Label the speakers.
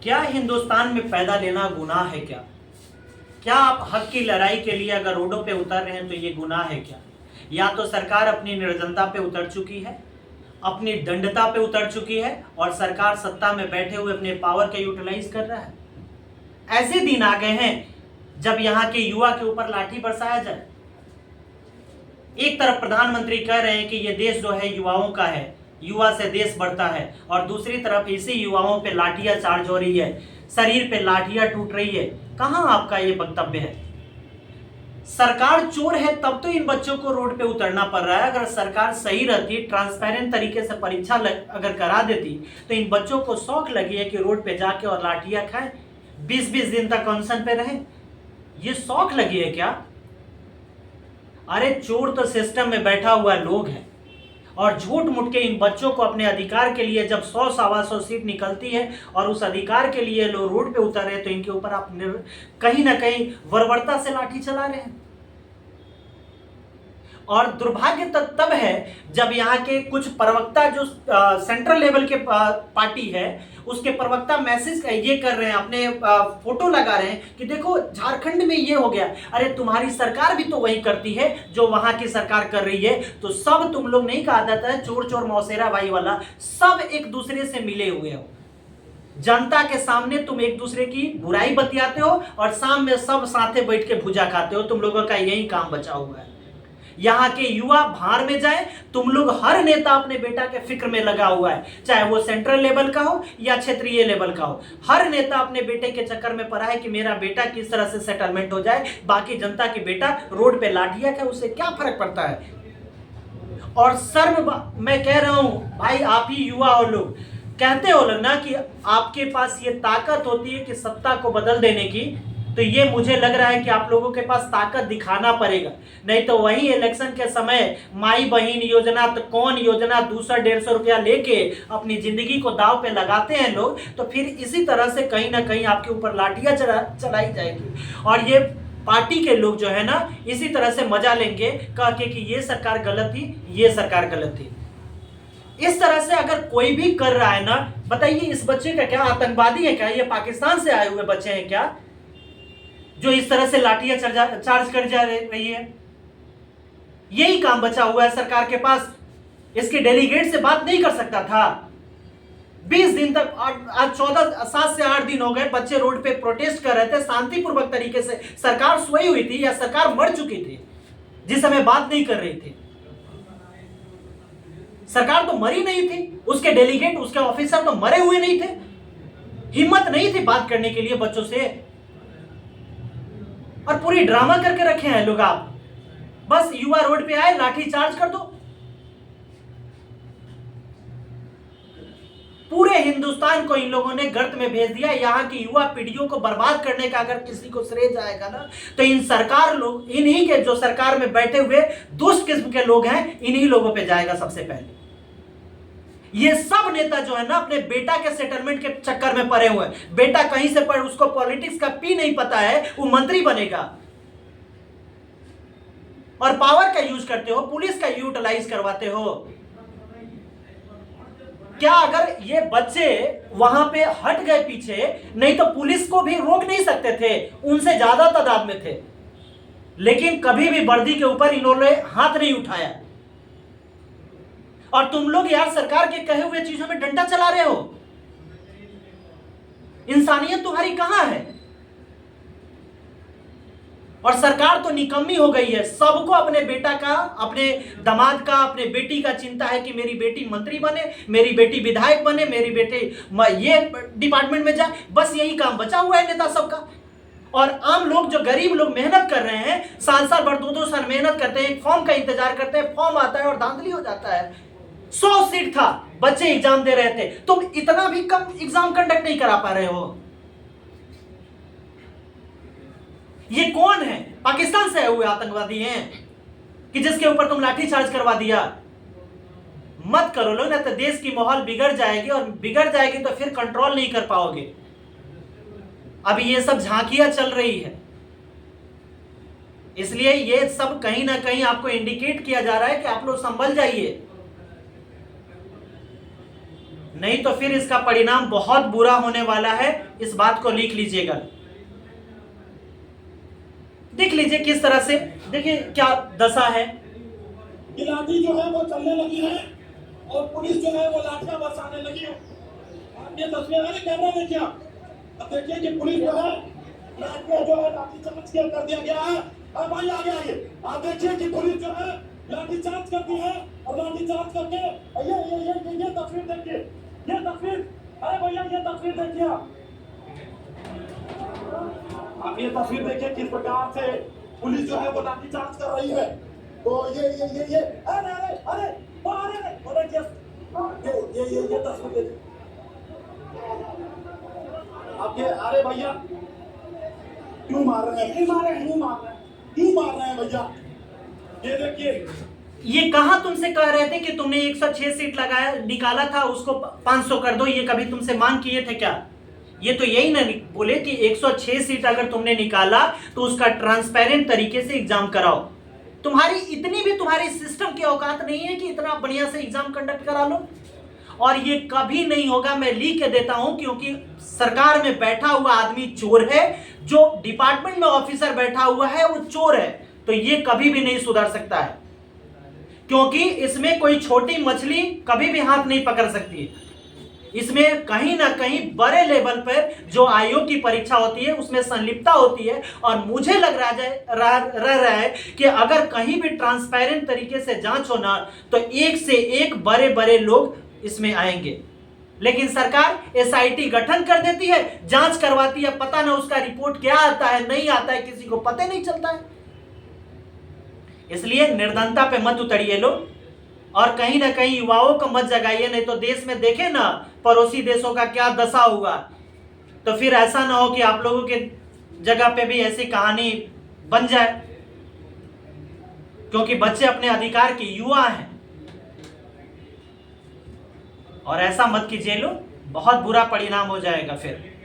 Speaker 1: क्या हिंदुस्तान में पैदा लेना गुनाह है क्या? क्या आप हक की लड़ाई के लिए अगर रोडों पे उतर रहे हैं तो ये गुनाह है क्या? या तो सरकार अपनी निर्दनता पे उतर चुकी है, अपनी दंडता पे उतर चुकी है, और सरकार सत्ता में बैठे हुए अपने पावर का यूटिलाइज कर रहा है। ऐसे दिन आ गए हैं जब यहाँ के युवा के ऊपर लाठी बरसाया जाए। एक तरफ प्रधानमंत्री कह रहे हैं कि ये देश जो है युवाओं का है, युवा से देश बढ़ता है, और दूसरी तरफ इसी युवाओं पे लाठियां चार्ज हो रही है, शरीर पे लाठियां टूट रही है। कहां आपका ये वक्तव्य है? सरकार चोर है तब तो इन बच्चों को रोड पे उतरना पड़ रहा है। अगर सरकार सही रहती, ट्रांसपेरेंट तरीके से परीक्षा अगर करा देती तो इन बच्चों को शौक लगी है कि रोड पे जाके और लाठियां खाएं, 20-20 दिन तक अनशन पे रहें। ये शौक लगी है क्या? अरे चोर तो सिस्टम में बैठा हुआ लोग है, और झूठ मूठ के इन बच्चों को अपने अधिकार के लिए जब 100-125 सीट निकलती है और उस अधिकार के लिए लोग रोड पे उतर रहे हैं तो इनके ऊपर आप कहीं ना कहीं बर्बरता से लाठी चला रहे हैं। और दुर्भाग्य तब है जब यहाँ के कुछ प्रवक्ता जो सेंट्रल लेवल के पार्टी है उसके प्रवक्ता मैसेज ये कर रहे हैं, अपने फोटो लगा रहे हैं कि देखो झारखंड में ये हो गया। अरे तुम्हारी सरकार भी तो वही करती है जो वहां की सरकार कर रही है। तो सब तुम लोग नहीं कहा जाता है चोर चोर मौसेरा भाई वाला, सब एक दूसरे से मिले हुए हो। जनता के सामने तुम एक दूसरे की बुराई बतियाते हो और शाम में सब साथे बैठ के भुजा खाते हो। तुम लोगों का यही काम बचा हुआ है। यहाँ के युवा भाड़ में जाए, तुम लोग हर नेता अपने बेटा के फिक्र में लगा हुआ है, चाहे वो सेंट्रल लेवल का हो या क्षेत्रीय लेवल का हो। हर नेता अपने बेटे के चक्कर में पड़ा है कि मेरा बेटा किस तरह से सेटलमेंट हो जाए। बाकी जनता की बेटा रोड पे लाठियां खाए, उससे क्या फर्क पड़ता है? और शर्म, मैं कह रहा हूं भाई, आप ही युवा हो, लोग कहते हो ना कि आपके पास ये ताकत होती है कि सत्ता को बदल देने की, तो ये मुझे लग रहा है कि आप लोगों के पास ताकत दिखाना पड़ेगा। नहीं तो वही इलेक्शन के समय माई बहन योजना, तो कौन योजना 200-150 रुपया लेके अपनी जिंदगी को दाव पे लगाते हैं लोग, तो फिर इसी तरह से कहीं ना कहीं आपके ऊपर लाठियां चलाई जाएगी। और ये पार्टी के लोग जो है ना इसी तरह से मजा लेंगे कह के कि ये सरकार गलत थी, ये सरकार गलत थी। इस तरह से अगर कोई भी कर रहा है ना, बताइए इस बच्चे का क्या आतंकवादी है क्या? ये पाकिस्तान से आए हुए बच्चे हैं क्या जो इस तरह से लाठियां चार्ज कर जा रही है? यही काम बचा हुआ है सरकार के पास। इसके डेलीगेट से बात नहीं कर सकता था 20 दिन तक। आज 7 से 8 दिन हो गए, बच्चे रोड पे प्रोटेस्ट कर रहे थे शांतिपूर्वक तरीके से। सरकार सोई हुई थी या सरकार मर चुकी थी जिस समय बात नहीं कर रही थी? सरकार तो मरी नहीं थी, उसके डेलीगेट, उसके ऑफिसर तो मरे हुए नहीं थे। हिम्मत नहीं थी बात करने के लिए बच्चों से, और पूरी ड्रामा करके रखे हैं लोग। आप बस युवा रोड पे आए, लाठी चार्ज कर दो। पूरे हिंदुस्तान को इन लोगों ने गर्त में भेज दिया। यहाँ की युवा पीढ़ियों को बर्बाद करने का अगर किसी को श्रेय जाएगा ना, तो इन सरकार लोग, इन्हीं के जो सरकार में बैठे हुए दुष्ट किस्म के लोग हैं, इन्हीं लोगों पे जाएगा सबसे पहले। ये सब नेता जो है ना अपने बेटा के सेटलमेंट के चक्कर में पड़े हुए हैं। बेटा कहीं से पढ़, उसको पॉलिटिक्स का पी नहीं पता है, वो मंत्री बनेगा। और पावर का यूज करते हो, पुलिस का यूटिलाइज करवाते हो। क्या अगर ये बच्चे वहां पे हट गए पीछे, नहीं तो पुलिस को भी रोक नहीं सकते थे, उनसे ज्यादा तादाद में थे, लेकिन कभी भी वर्दी के ऊपर इन्होंने हाथ नहीं उठाया। और तुम लोग यार सरकार के कहे हुए चीजों में डंडा चला रहे हो। इंसानियत तुम्हारी कहां है? और सरकार तो निकम्मी हो गई है। सबको अपने बेटा का, अपने दामाद का, अपने बेटी का चिंता है कि मेरी बेटी मंत्री बने, मेरी बेटी विधायक बने, मेरी बेटी ये डिपार्टमेंट में जाए। बस यही काम बचा हुआ है नेता सबका। और आम लोग, जो गरीब लोग मेहनत कर रहे हैं, साल 2-2 साल मेहनत करते हैं, फॉर्म का इंतजार करते हैं, फॉर्म आता है और धांधली हो जाता है। 100 सीट था, बच्चे एग्जाम दे रहे थे, तुम इतना भी कम एग्जाम कंडक्ट नहीं करा पा रहे हो। ये कौन है? पाकिस्तान से आए हुए आतंकवादी हैं कि जिसके ऊपर तुम लाठी चार्ज करवा दिया? मत करो लोग, ना तो देश की माहौल बिगड़ जाएगी, और बिगड़ जाएगी तो फिर कंट्रोल नहीं कर पाओगे। अभी ये सब झांकियां चल रही है, इसलिए ये सब कहीं ना कहीं आपको इंडिकेट किया जा रहा है कि आप लोग संभल जाइए। नहीं तो फिर इसका परिणाम बहुत बुरा होने वाला है। इस बात को लिख लीजिएगा, देख लीजिए किस तरह से, देखिए क्या दशा है।
Speaker 2: लाठी जो है वो चलने लगी है और पुलिस जो है वो लाठियां बरसाने लगी है। आप ये तस्वीर है, कैमरा देखिए, अब देखिए कि पुलिस जो है लाठियां जो है लाठी चार्ज कर दिया गया है। अब भाई आगे आइए, आप देखिए कि पुलिस जो है लाठी चार्ज करती है और लाठी चार्ज करके ये तस्वीर देखिए, ये तस्वीर, अरे भैया ये तस्वीर देखिए, आप ये तस्वीर देखिए किस प्रकार से पुलिस जो है वो लाठी चार्ज कर रही है। तो ये अरे अरे अरे ये तस्वीर देखिए, आपके, अरे भैया क्यों मार रहे हैं, क्यों मार रहे हैं भैया, ये देखिए।
Speaker 1: ये कहाँ तुमसे कह रहे थे कि तुमने 106 सीट लगाया निकाला था, उसको 500 कर दो, ये कभी तुमसे मांग किए थे क्या? ये तो यही ना बोले कि 106 सीट अगर तुमने निकाला तो उसका ट्रांसपेरेंट तरीके से एग्जाम कराओ। तुम्हारी इतनी भी तुम्हारी सिस्टम की औकात नहीं है कि इतना बढ़िया से एग्जाम कंडक्ट करा लो। और ये कभी नहीं होगा, मैं लिख के देता हूं, क्योंकि सरकार में बैठा हुआ आदमी चोर है, जो डिपार्टमेंट में ऑफिसर बैठा हुआ है वो चोर है। तो ये कभी भी नहीं सुधर सकता है, क्योंकि इसमें कोई छोटी मछली कभी भी हाथ नहीं पकड़ सकती है। इसमें कहीं ना कहीं बड़े लेवल पर जो आयोग की परीक्षा होती है उसमें संलिप्तता होती है। और मुझे लग रहा है कि अगर कहीं भी ट्रांसपेरेंट तरीके से जांच होना तो एक से एक बड़े बड़े लोग इसमें आएंगे। लेकिन सरकार एसआईटी गठन कर देती है, जांच करवाती है, पता ना उसका रिपोर्ट क्या आता है नहीं आता है, किसी को पता नहीं चलता है। इसलिए निर्धनता पे मत उतरिए लोग, और कहीं ना कहीं युवाओं को मत जगाइए, नहीं तो देश में देखे ना पड़ोसी देशों का क्या दशा हुआ। तो फिर ऐसा ना हो कि आप लोगों के जगह पे भी ऐसी कहानी बन जाए, क्योंकि बच्चे अपने अधिकार के युवा हैं। और ऐसा मत कीजिए लोग, बहुत बुरा परिणाम हो जाएगा फिर।